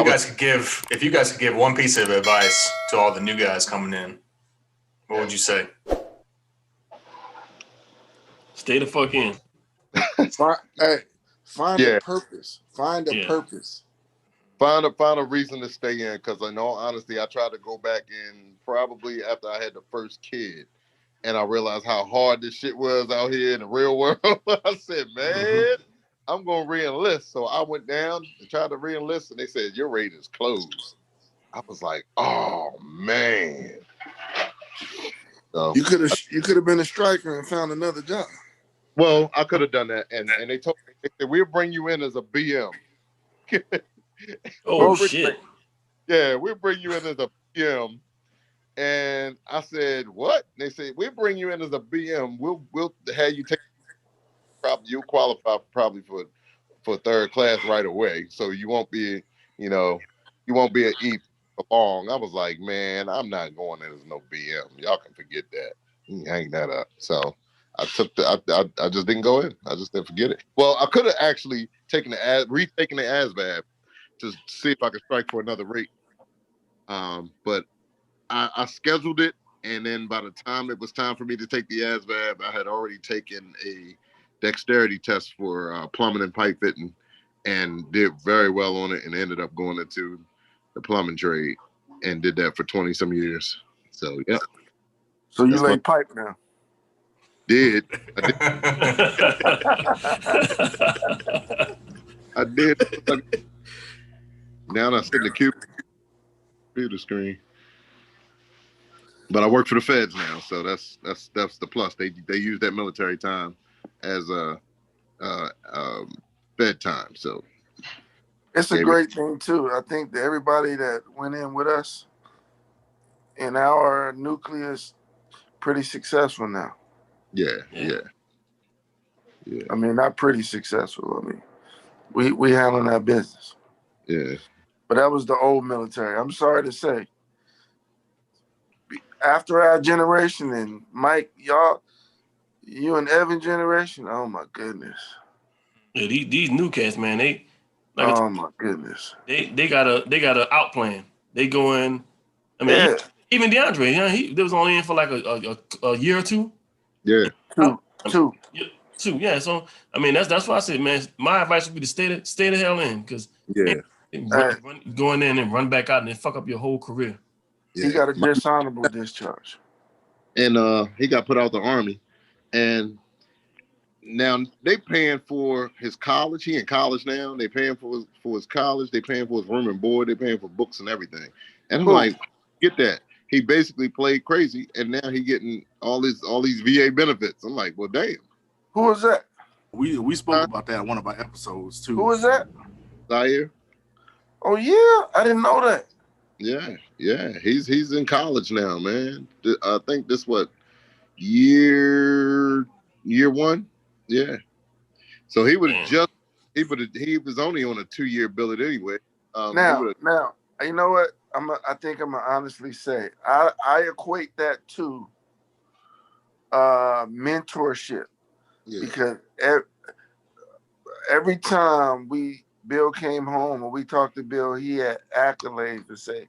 you guys could give one piece of advice to all the new guys coming in, what would you say? Stay the fuck in. Find a purpose. Find a purpose. Find a reason to stay in, because in all honesty, I tried to go back in probably after I had the first kid, and I realized how hard this shit was out here in the real world. I said, man, I'm going to re-enlist. So I went down and tried to re-enlist, and they said, your rate is closed. I was like, oh, man. So, you could have been a striker and found another job. Well, I could have done that, and they told me, they said, we'll bring you in as a BM. Shit. Yeah, we'll bring you in as a BM. And I said, what? They said, we'll bring you in as a BM. We'll have you take, probably you'll qualify probably for third class right away. So you won't be, you won't be an E for long. I was like, man, I'm not going in as no BM. Y'all can forget that. Hang that up. So I just didn't go in. I just didn't forget it. Well, I could have actually retaken the ASVAB to see if I could strike for another rate. But I scheduled it, and then by the time it was time for me to take the ASVAB, I had already taken a dexterity test for plumbing and pipe fitting, and did very well on it, and ended up going into the plumbing trade, and did that for 20 some years. So yeah. So you lay pipe now? I did. Now I sit in the computer screen. But I work for the feds now, so that's the plus. They use that military time as a fed time. So it's a great thing too. I think that everybody that went in with us in our nucleus pretty successful now. Yeah. I mean, not pretty successful. I mean, we handling our business. Yeah. But that was the old military. I'm sorry to say. After our generation, and Mike, you and Evan generation, oh my goodness. Yeah, these new cats, man, oh my goodness. They got a out plan. They go in. I mean, even DeAndre, there was only in for like a year or two. Yeah. Two. Yeah. So I mean, that's why I said, man, my advice would be to stay the hell in, because going in and run back out and then fuck up your whole career. Yeah. He got a dishonorable discharge. And he got put out the Army. And now they paying for his college. He in college now. They paying for his college. They paying for his room and board. They paying for books and everything. And I'm like, get that. He basically played crazy, and now he getting all these VA benefits. I'm like, well, damn. Who was that? We spoke about that in one of our episodes too. Who was that? Zaire. Oh yeah, I didn't know that. Yeah. He's in college now, man. I think this year one. Yeah. So he was he was only on a 2-year billet anyway. Now, you know what? I think I'm gonna honestly say I equate that to mentorship, because every time Bill came home and we talked to Bill, he had accolades to say,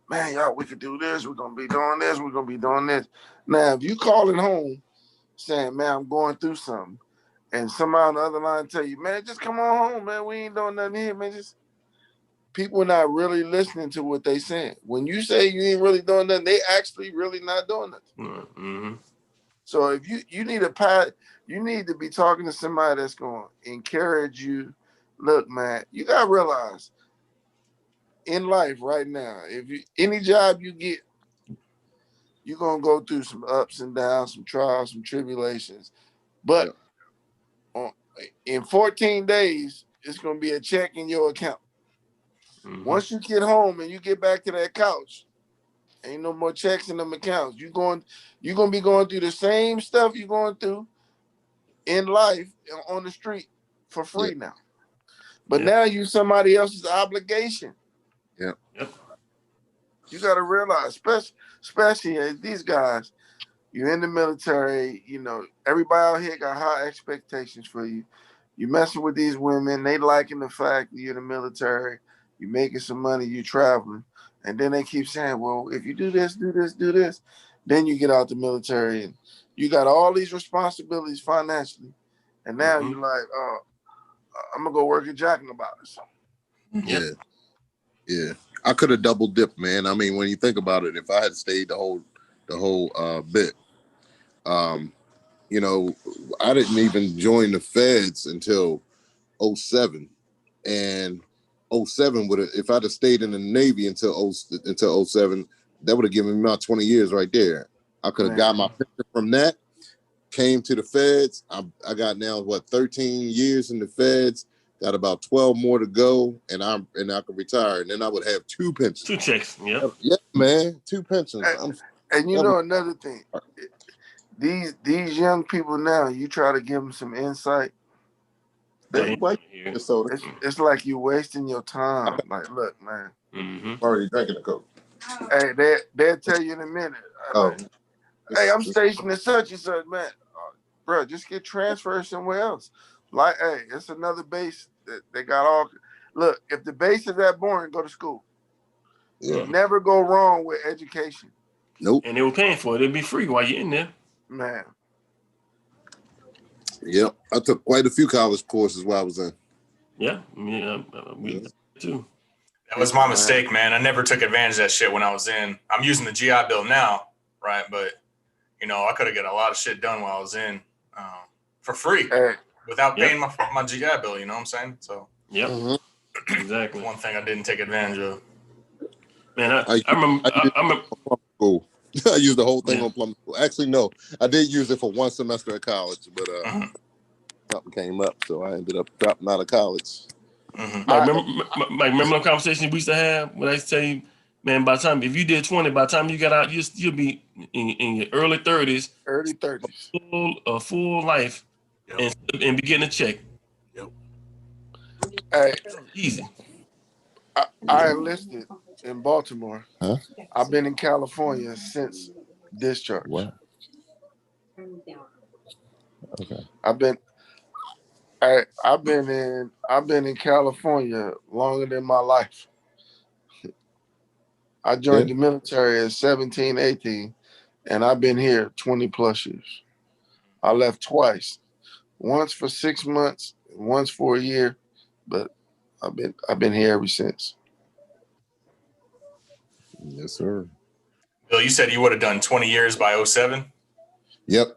man, y'all, we could do this. We're going to be doing this. We're going to be doing this. Now, if you calling home saying, man, I'm going through something, and somebody on the other line tell you, man, just come on home, man. We ain't doing nothing here, man. People are not really listening to what they saying. When you say you ain't really doing nothing, they actually really not doing nothing. Mm-hmm. So if you need you need to be talking to somebody that's going to encourage you. Look, man, you got to realize in life right now, any job you get, you're going to go through some ups and downs, some trials, some tribulations. But in 14 days, it's going to be a check in your account. Mm-hmm. Once you get home and you get back to that couch, ain't no more checks in them accounts. You're going to be going through the same stuff you're going through in life on the street for free now. But now you somebody else's obligation. Yeah. You got to realize, especially these guys, you're in the military, everybody out here got high expectations for you. You messing with these women, they liking the fact that you're in the military. you making some money, you traveling, and then they keep saying, well, if you do this, do this, do this, then you get out the military and you got all these responsibilities financially, and now you're like, I'm gonna go work at Jack in the Box. Yeah. Yeah. I could have double dipped, man. I mean, when you think about it, if I had stayed the whole bit, you know, I didn't even join the feds until 07. And 07 would have, if I'd have stayed in the Navy until 07, that would have given me about 20 years right there. I could have got my picture from that, came to the feds. I got now 13 years in the feds, got about 12 more to go, and I could retire. And then I would have 2 pensions. 2 checks, yeah. Yeah, man, 2 pensions. And you know another thing, these young people now, you try to give them some insight. It's like you're wasting your time. Like, look, man. I'm already drinking the Coke. Hey, they'll tell you in a minute. Hey, I'm stationed at such and such, man. Bro, just get transferred somewhere else. Like, hey, it's another base that they got all. Look, if the base is that boring, go to school. Yeah. Never go wrong with education. Nope. And they were paying for it. It'd be free while you're in there. Man. Yep. I took quite a few college courses while I was in. Yeah. We too. That was my mistake, man. I never took advantage of that shit when I was in. I'm using the GI Bill now, right? But, you know, I could have got a lot of shit done while I was in for free without paying my GI Bill, you know what I'm saying? So, Exactly. One thing I didn't take advantage of. Man, I remember. School. I used the whole thing on plumbing school. Actually, no, I did use it for 1 semester at college, but something came up, so I ended up dropping out of college. Remember the conversation we used to have when I used to tell you, man, by the time, if you did 20, by the time you got out, you'll be in your early 30s. Early 30s. A full life and be getting a check. Yep. Hey, easy. I enlisted in Baltimore. Huh? I've been in California since discharge. What? Okay. I've been in California longer than my life. I joined the military at 17, 18, and I've been here 20 plus years. I left twice. Once for 6 months, once for a year, but I've been here ever since. Yes, sir. Bill, you said you would have done 20 years by 07? Yep.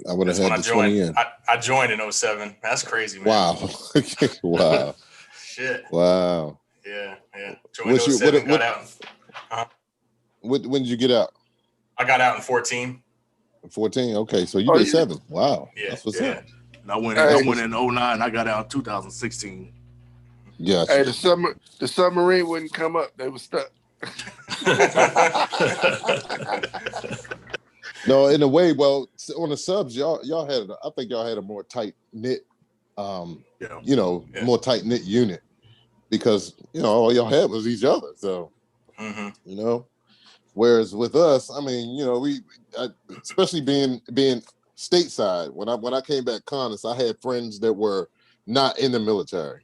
I would have had the 20 years. I joined in 07. That's crazy, man. Wow. Wow. Shit. Wow. Yeah. Joined 07, got out. When did you get out? I got out in 14. 14? Okay, so you did 7. Wow. Yeah. That's what's up. And I went in 09. I got out in 2016. Yeah. Hey, the submarine wouldn't come up. They were stuck. No, in a way, well, on the subs, y'all had, I think y'all had a more tight knit, more tight knit unit because all y'all had was each other. So, whereas with us, I mean, especially being stateside, when I came back Congress, I had friends that were not in the military.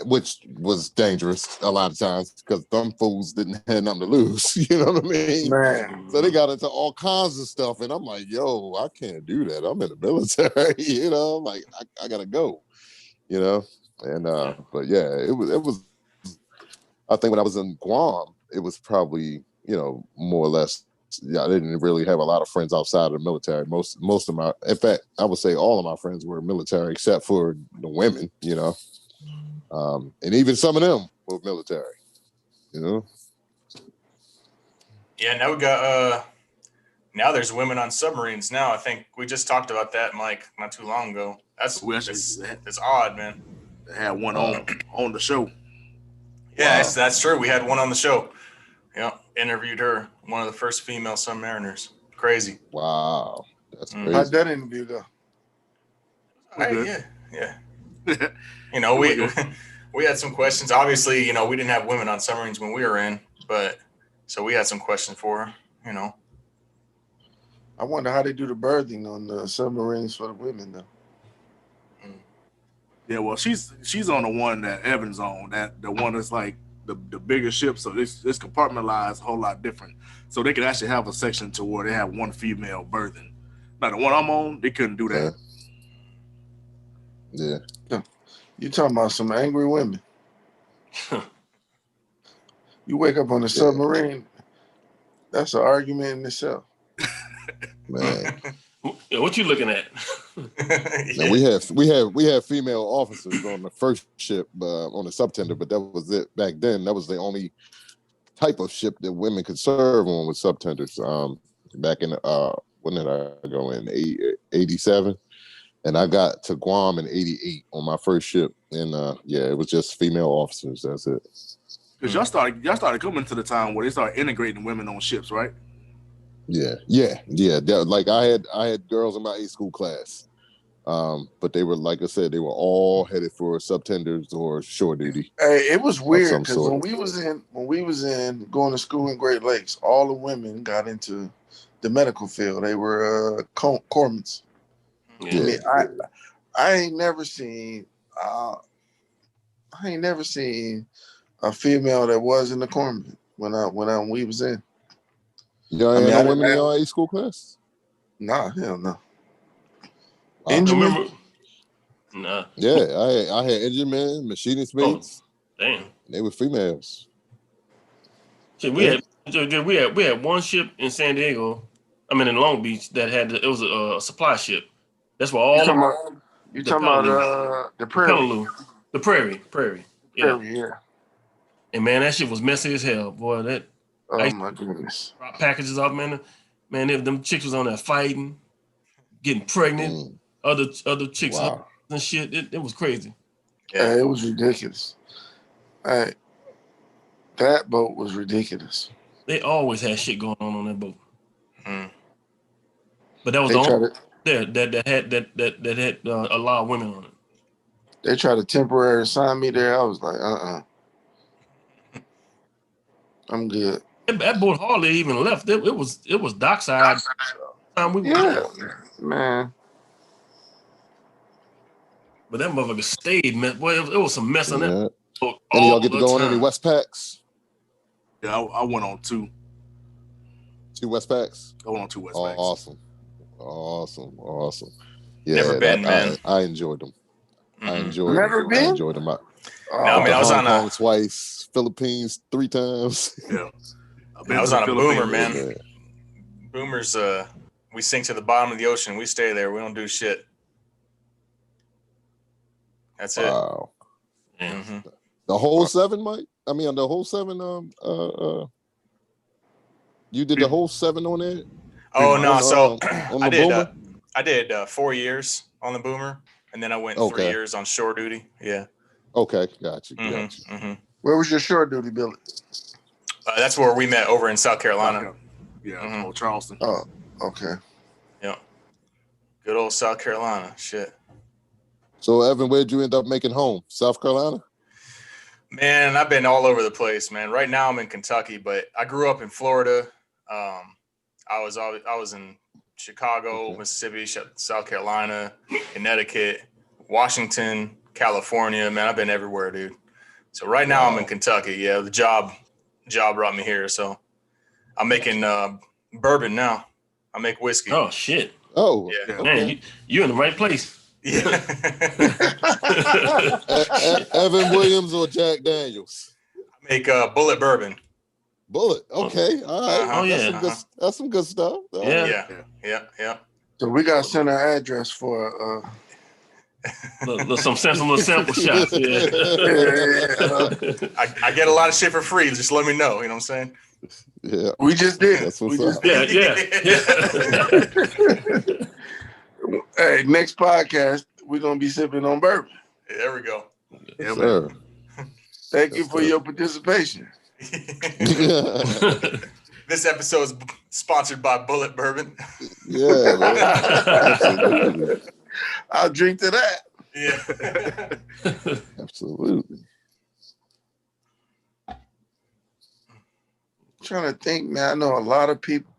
Which was dangerous a lot of times because them fools didn't have nothing to lose. You know what I mean? Man. So they got into all kinds of stuff, and I'm like, yo, I can't do that. I'm in the military. I'm like, I gotta go. And but yeah, it was. I think when I was in Guam, it was probably more or less. Yeah, I didn't really have a lot of friends outside of the military. Most of my, in fact, I would say all of my friends were military except for the women. And even some of them were military, Yeah, now we got now there's women on submarines now. I think we just talked about that, Mike, not too long ago. That's odd, man. They had one on the show. Yeah, that's true. We had one on the show. Yeah, interviewed her, one of the first female submariners. Crazy. Wow, that's crazy. How'd that interview go? Yeah. We had some questions. Obviously, we didn't have women on submarines when we were in, but so we had some questions for her, I wonder how they do the birthing on the submarines for the women, though. Yeah, well, she's on the one that Evan's on, that the one that's like the bigger ship, so it's compartmentalized a whole lot different. So they could actually have a section to where they have one female berthing. Now the one I'm on, they couldn't do that. Yeah. You talking about some angry women. You wake up on a submarine, that's an argument in itself. Man. What you looking at? Now we had female officers on the first ship, on the subtender, but that was it. Back then, that was the only type of ship that women could serve on with subtenders. Back in when did I go in? 87, and I got to Guam in 88 on my first ship, and it was just female officers. That's it. Because y'all started coming to the time where they started integrating women on ships, right? Yeah. Like I had girls in my 8 school class, but they were, like I said, they were all headed for subtenders or shore duty. Hey, it was weird because when we was in going to school in Great Lakes, all the women got into the medical field. They were corpsmen. Yeah. I mean, I ain't never seen a female that was in the corpsmen when we was in. Y'all ain't no women in y'all 8 school class? Nah, hell no. Remember? Nah. Yeah, I had engine men, machinist mates. Damn. They were females. See, we had one ship in San Diego, in Long Beach, that had it was a supply ship. That's where all you talking about the Prairie. The Prairie. Yeah. Prairie, yeah. And man, that shit was messy as hell, boy. Oh my goodness. Drop packages off, man. Man, them chicks was on there fighting, getting pregnant. Other chicks and shit. It was crazy. Yeah, it was ridiculous. That boat was ridiculous. They always had shit going on that boat. But that was that had a lot of women on it. They tried to temporarily sign me there. I was like, I'm good. That boat hardly even left. It was dockside. Time we man. But that motherfucker stayed, man. Boy, it was some mess on that. Any y'all get to go on any Westpacks? Yeah, I went on 2. 2 Westpacks? I went on 2 Westpacks. Awesome. Yeah, never been, man. I enjoyed them. I enjoyed them. I was on Hong Kong twice, Philippines 3 times. Yeah. I was on a boomer, man. Yeah. Boomers, we sink to the bottom of the ocean. We stay there. We don't do shit. That's it. Wow. Mm-hmm. The whole 7, Mike? The whole 7, you did the whole 7 on there? Oh, no. So I did 4 years on the boomer, and then I went 3 years on shore duty. Yeah. Okay, gotcha. Mm-hmm. Where was your shore duty, Billy? That's where we met, over in South Carolina. Yeah, old Charleston. Oh, okay. Yeah. Good old South Carolina. Shit. So, Evan, where'd you end up making home? South Carolina? Man, I've been all over the place, man. Right now I'm in Kentucky, but I grew up in Florida. I was in Chicago, Mississippi, South Carolina, Connecticut, Washington, California. Man, I've been everywhere, dude. So right now I'm in Kentucky. Yeah, the job brought me here. So I'm making bourbon now. I make whiskey. Oh shit. Oh yeah. Okay. Man, you're in the right place. Yeah. Evan Williams or Jack Daniels? I make Bullet bourbon. Bullet. Okay. All right. Oh yeah. That's some good stuff. Yeah. So we got to send our address for some sample shots. Yeah. I get a lot of shit for free. Just let me know. You know what I'm saying? Yeah. We just did. That's what's up. Yeah. Hey, next podcast, we're going to be sipping on bourbon. Yeah, there we go. Yes, sir. Thank you for your participation. This episode is sponsored by Bullet Bourbon. Yeah, man. Absolutely. I'll drink to that. Yeah. Absolutely. I'm trying to think, man. I know a lot of people.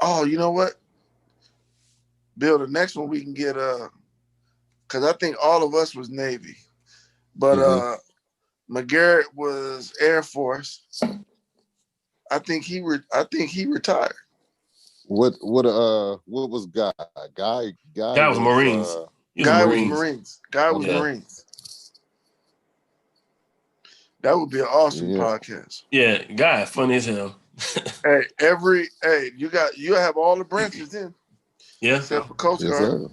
Oh, you know what? Bill, the next one we can get because I think all of us was Navy, but McGarrett was Air Force. I think he retired. What was Guy? Guy was Marines. Guy was Marines. Guy was Yeah. Marines. That would be an awesome podcast. Yeah, Guy, funny as hell. Hey, you have all the branches in. Yeah. Except for Coast Guard.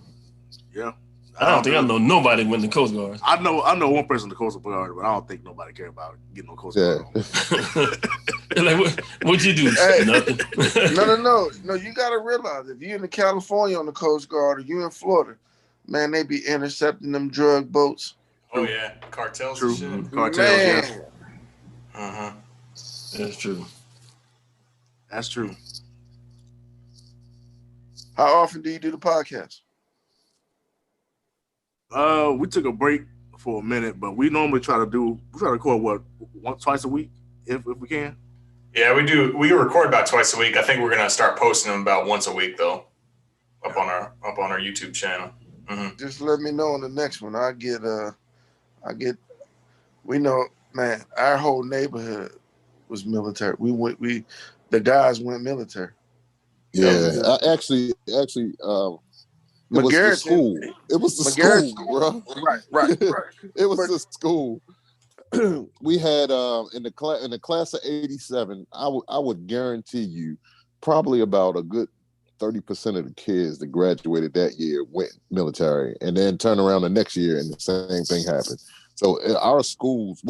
Yeah. I don't think I know nobody in the Coast Guard. I know one person in the Coast Guard, but I don't think nobody care about getting no Coast Guard on. Like, what'd you do? Hey, nothing. No. You got to realize if you're in California on the Coast Guard or you in Florida, man, they be intercepting them drug boats. Oh yeah, cartels. True. And shit. Cartels. Man. Yeah. That's true. That's true. How often do you do the podcast? We took a break for a minute, but we normally try to record twice a week if we can. Yeah, we do. We record about twice a week. I think we're gonna start posting them about once a week though, up on our YouTube channel. Just let me know on the next one. We know, man, our whole neighborhood was military. The guys went military. Yeah, actually, it was the school. It was the school, bro. Right. It was the school. We had in the class of '87. I would guarantee you, probably about a good 30% of the kids that graduated that year went military, and then turned around the next year and the same thing happened. So our schools,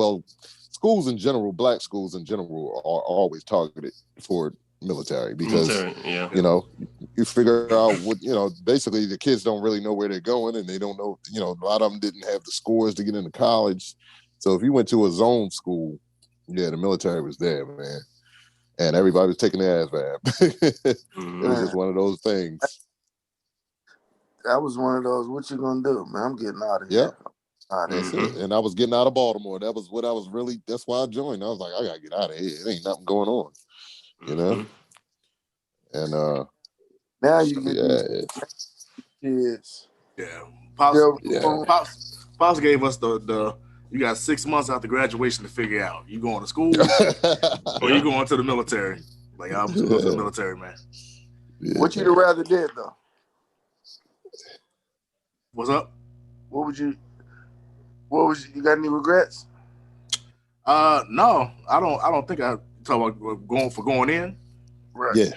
schools in general, black schools in general, are always targeted for military because you figure out what basically the kids don't really know where they're going, and they don't know, a lot of them didn't have the scores to get into college. So if you went to a zone school, the military was there, man, and everybody was taking their ass back. It was just one of those things. That was one of those, what you gonna do, man? I'm getting out of here. That's it. And I was getting out of Baltimore. That was what I was really, that's why I joined. I was like, I gotta get out of here. It ain't nothing going on. And now you get kids. Yeah. Pops gave us the you got 6 months after graduation to figure out. You going to school or you going to the military? Like, I'm going to the military, man. Yeah. What you'd rather did though? What's up? You got any regrets? No, I don't think I talk about going in. Right. Yeah.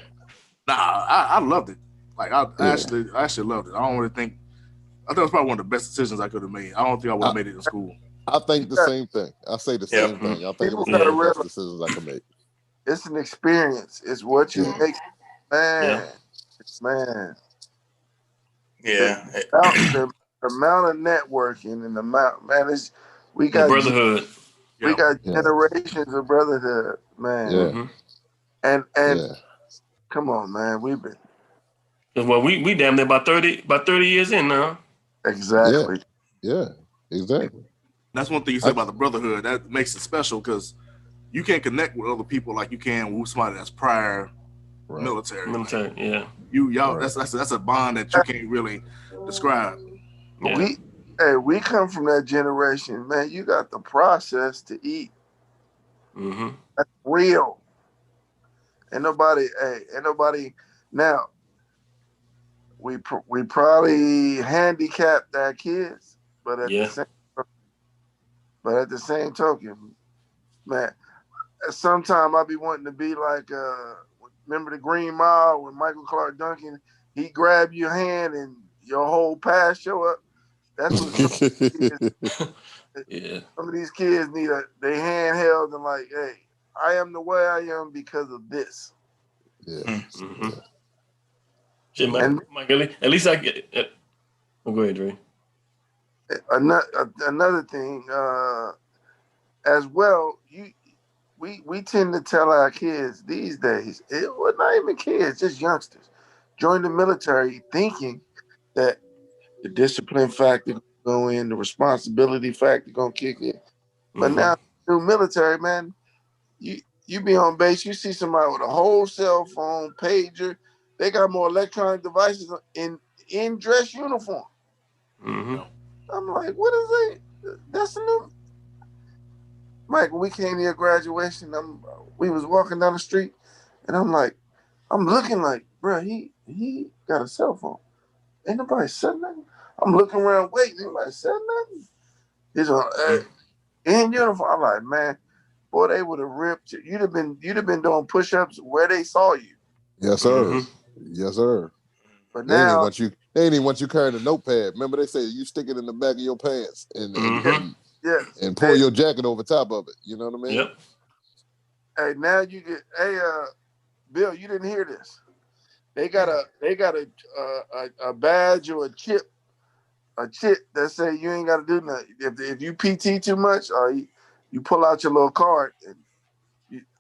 Nah, I loved it. Like I actually loved it. I don't really think. I think it was probably one of the best decisions I could have made. I don't think I would have made it in school. I think the same thing. I say the same thing. I think it was one of the best decisions I could make. It's an experience. It's what you make, man. Man. Yeah. The amount of networking and the amount, man, we got brotherhood. We got generations of brotherhood, man. Yeah. And come on, man, we've been. Well, we damn near about 30 years in now. Exactly. Yeah, exactly. That's one thing you said about the brotherhood. That makes it special because you can't connect with other people like you can with somebody that's prior military. Military, that's a bond that you can't really describe. Yeah. We come from that generation, man. You got the process to eat. That's real. Ain't nobody now. We probably handicapped our kids, but at the same token, man, sometimes I be wanting to be like, remember the Green Mile when Michael Clark Duncan, he grabbed your hand and your whole past show up. That's what some of these kids need they handheld and like, hey, I am the way I am because of this. Yeah. Shit, Mike, at least I get it. Go ahead, Dre. Another thing, as well, we tend to tell our kids these days, well, not even kids, just youngsters, join the military thinking that the discipline factor go in, the responsibility factor gonna kick in. But now, through military, man, you be on base, you see somebody with a whole cell phone, pager. They got more electronic devices in dress uniform. I'm like, what is it? That's a new. Mike, when we came to your graduation, we was walking down the street, and I'm looking like, bro, he got a cell phone. Ain't nobody said nothing. I'm looking around, waiting. Anybody said nothing? He's on in uniform. I'm like, man, boy, they would have ripped you. You'd have been doing push-ups where they saw you. Yes, sir. Yes, sir. But they now ain't even want you carrying a notepad. Remember, they say you stick it in the back of your pants and pull your jacket over top of it. You know what I mean? Yep. Hey, now you get. Hey, Bill, you didn't hear this. They got a badge or a chip that say you ain't got to do nothing. If you PT too much, or you pull out your little card and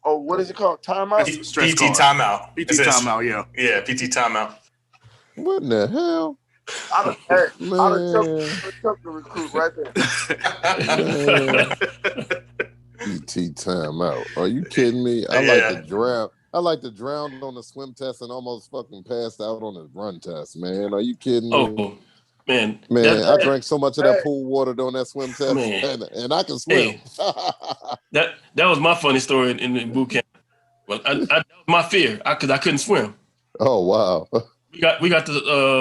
what is it called? Timeout. PT timeout. PT timeout. Yeah. Yeah. PT timeout. What in the hell? I'd have took the recruit right there. PT timeout. Are you kidding me? I like to drown on the swim test and almost fucking passed out on the run test, man. Are you kidding me? Oh, man. I drank so much of that pool water during that swim test, and I can swim. Hey, that was my funny story in boot camp. Well, that was my fear because I couldn't swim. Oh wow. We got to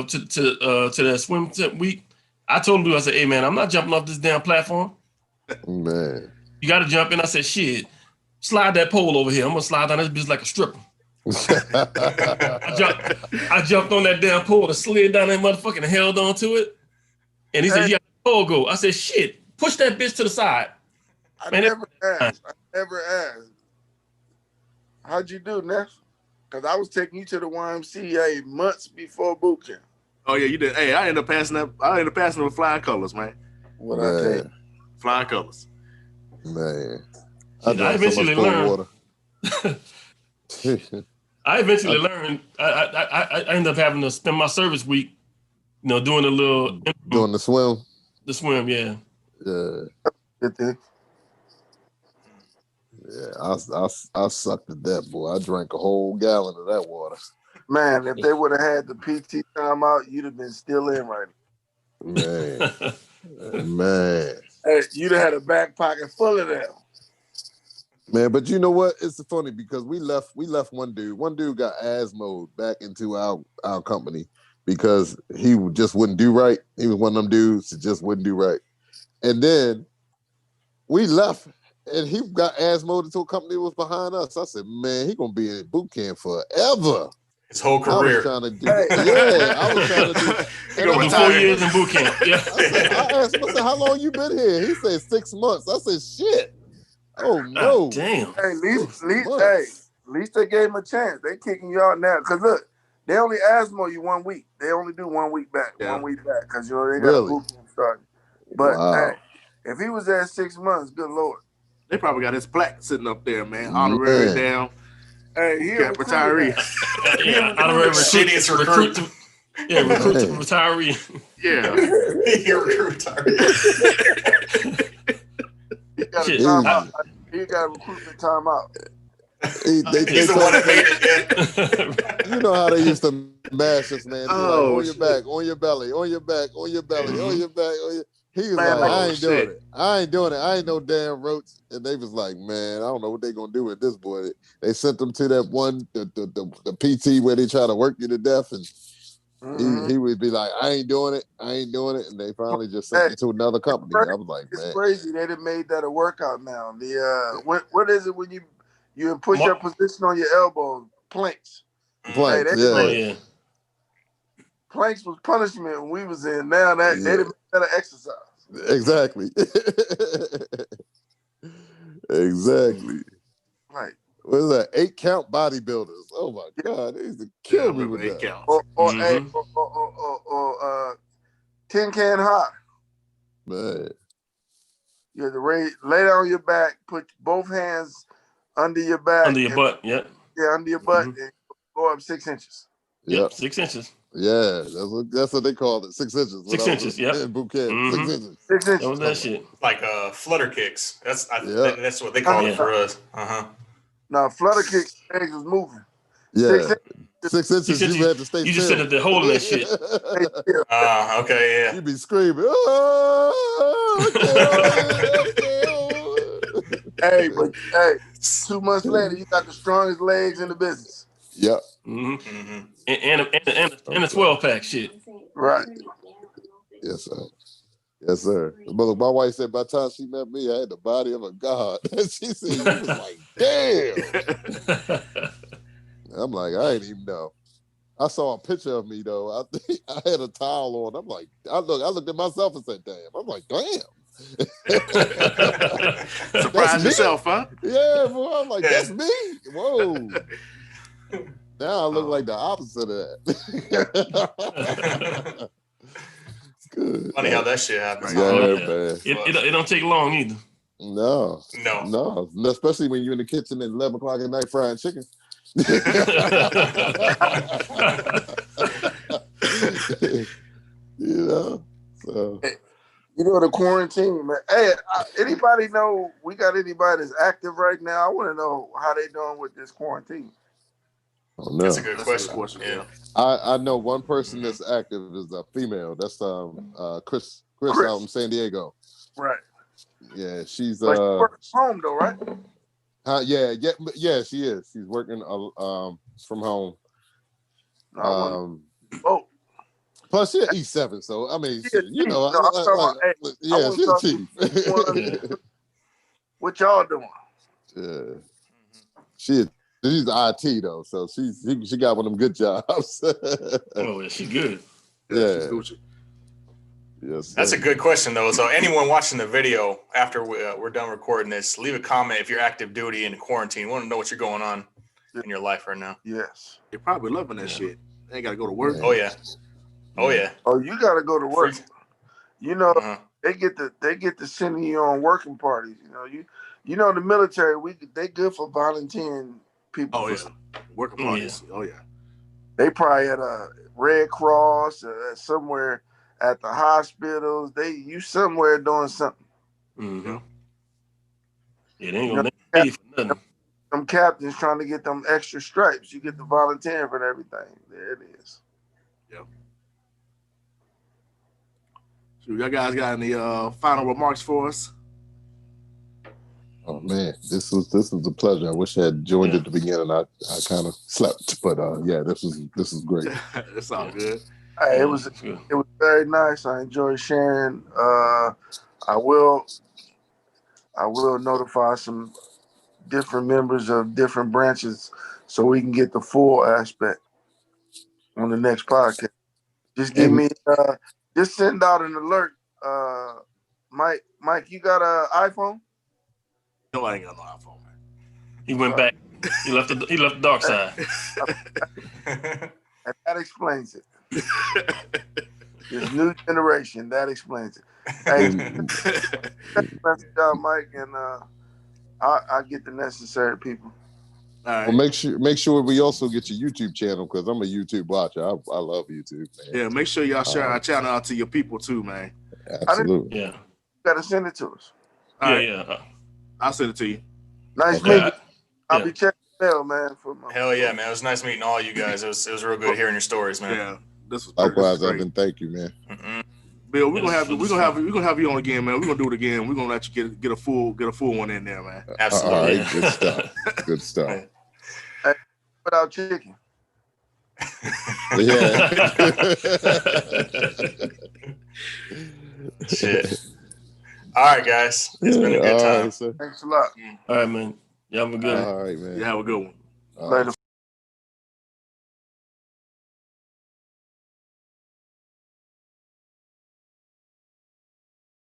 that swim week. I told him, I said, hey man, I'm not jumping off this damn platform. Man. You got to jump in. I said, shit, slide that pole over here. I'm gonna slide down this bitch like a stripper. I jumped on that damn pole and slid down that motherfucker and held on to it. And he said, yeah, the pole go. I said, shit, push that bitch to the side. I never asked. How'd you do, Neff? Because I was taking you to the YMCA months before boot camp. Oh yeah, you did. Hey, I ended up passing with flying colors, man. What I tell you? Flying colors. Man. I eventually learned. I eventually learned. I ended up having to spend my service week, doing a little doing the swim. The swim, yeah. Yeah. Good thing. Yeah, I sucked at that, boy. I drank a whole gallon of that water. Man, if they would have had the PT timeout, you'd have been still in right now. Man. Hey, you'd have had a back pocket full of them. Man, but you know what? It's funny because we left one dude. One dude got asthma back into our company because he just wouldn't do right. He was one of them dudes that just wouldn't do right. And then we left and he got asthma until a company was behind us. I said, man, he gonna be in boot camp forever. His whole career. I was trying to do. I was trying to do. And I was 4 years in boot camp. Yeah. I asked him, I said, how long you been here? He said 6 months. I said, shit. Oh no! Damn. Hey, at least they gave him a chance. They kicking you out now because look, they only asthma you 1 week. They only do 1 week back, 1 week back because they got a boot camp starting. But hey, if he was there 6 months, good lord. They probably got his plaque sitting up there, man. Honorary down. Hey, he a retiree. Honorary shittiest recruit. Recruit to retiree. Yeah. He a retiree. He got a recruitment timeout. He's the one that made it. You know how they used to mash us, man. On your back, on your belly, on your back, on your belly, on your back. He was like, I ain't doing it. I ain't doing it. I ain't no damn roach. And they was like, man, I don't know what they gonna do with this boy. They sent him to that one, the PT where they try to work you to death, and he would be like, I ain't doing it. I ain't doing it. And they finally just sent him to another company. I was like, man, it's crazy. They done made that a workout now. The what is it when you in push-up position on your elbow? Planks. Planks, yeah. Planks was punishment when we was in. Now they done made that an exercise. Exactly. Exactly. Right. What is that? 8 count bodybuilders. Oh my God, they used to kill me with that. Or 10 can high. Man. You have to lay down on your back, put both hands under your back. Under your butt, yeah. Yeah, under your butt, and go up 6 inches. Yep, 6 inches. Yeah, that's what they called it. 6 inches. 6 inches, yeah. Boot camp. 6 inches. 6 inches. That was that shit. Like flutter kicks. That's what they call it for us. Now flutter kicks, legs was moving. Yeah. 6 inches, you had to stay You still. just sit there holding that shit. Okay, yeah. You be screaming. Oh, Hey, but hey, 2 months later, you got the strongest legs in the business. Yep. Mm-hmm. And a 12-pack shit. Right. Yes, sir. Yes, sir. But my wife said by the time she met me, I had the body of a god. She said, you was like, damn. I'm like, I ain't even know. I saw a picture of me though. I think I had a towel on. I'm like, I looked at myself and said, damn. I'm like, damn. Surprise yourself, huh? Yeah, boy. I'm like, that's me. Whoa. Now I look like the opposite of that. It's good. Funny how that shit happens. Yeah, yeah. man. It don't take long either. No. Especially when you're in the kitchen at 11 o'clock at night frying chicken. You know, so you know the quarantine, man. Hey, anybody know we got anybody that's active right now? I want to know how they doing with this quarantine. Oh, no. That's a good question. Yeah. I know one person that's active is a female. That's Chris out in San Diego. Right. Yeah, she's but she works home though, right? Yeah, she is. She's working from home. Plus she's E7, so I mean, you know, she's a chief. What y'all doing? Yeah, she's IT though, so she got one of them good jobs. Oh, yeah, she good. Yeah. Yes, that's a good question though. So anyone watching the video after we're done recording this, leave a comment if you're active duty in quarantine. We want to know what you're going on in your life right now. Yes. You're probably loving that shit. They ain't got to go to work. Oh yeah. Oh yeah. Oh, you got to go to work. You know, they get to sending you on working parties. You know the military. They good for volunteering people. Oh yeah. Working parties. Yeah. Oh yeah. They probably at a Red Cross somewhere at the hospitals. You somewhere doing something. Mm-hmm. Yeah, they ain't gonna pay for nothing. Them captains trying to get them extra stripes. You get the volunteering for everything. There it is. Yeah. So y'all guys got any final remarks for us? Oh man, this was a pleasure. I wish I had joined at the beginning. I kind of slept, but yeah, this is great. It's all good. Hey, it was very nice. I enjoyed sharing. I will notify some different members of different branches so we can get the full aspect on the next podcast. Just give me just send out an alert. Mike, you got an iPhone? No, I ain't got no iPhone, man. He went back. He left the dark side. And that explains it. This new generation, that explains it. Hey, thanks, Mike, and I'll get the necessary people. All right. Well, make sure we also get your YouTube channel because I'm a YouTube watcher. I love YouTube, man. Yeah, make sure y'all share our channel out to your people too, man. Absolutely. Yeah. You gotta send it to us. All right. Yeah. I'll send it to you. Nice meeting you. I'll be checking the mail, man. Hell yeah, man. It was nice meeting all you guys. It was real good hearing your stories, man. Yeah. This was likewise, Evan. Thank you, man. Bill, we're gonna have you on again, man. We're gonna do it again. We're gonna let you get a full one in there, man. Absolutely. All right, good stuff. Good stuff. Hey, without chicken. Yeah. Shit. All right, guys. It's been a good time. Thanks a lot. All right, man. Y'all have a good one. All right, man. You have a good one. Later.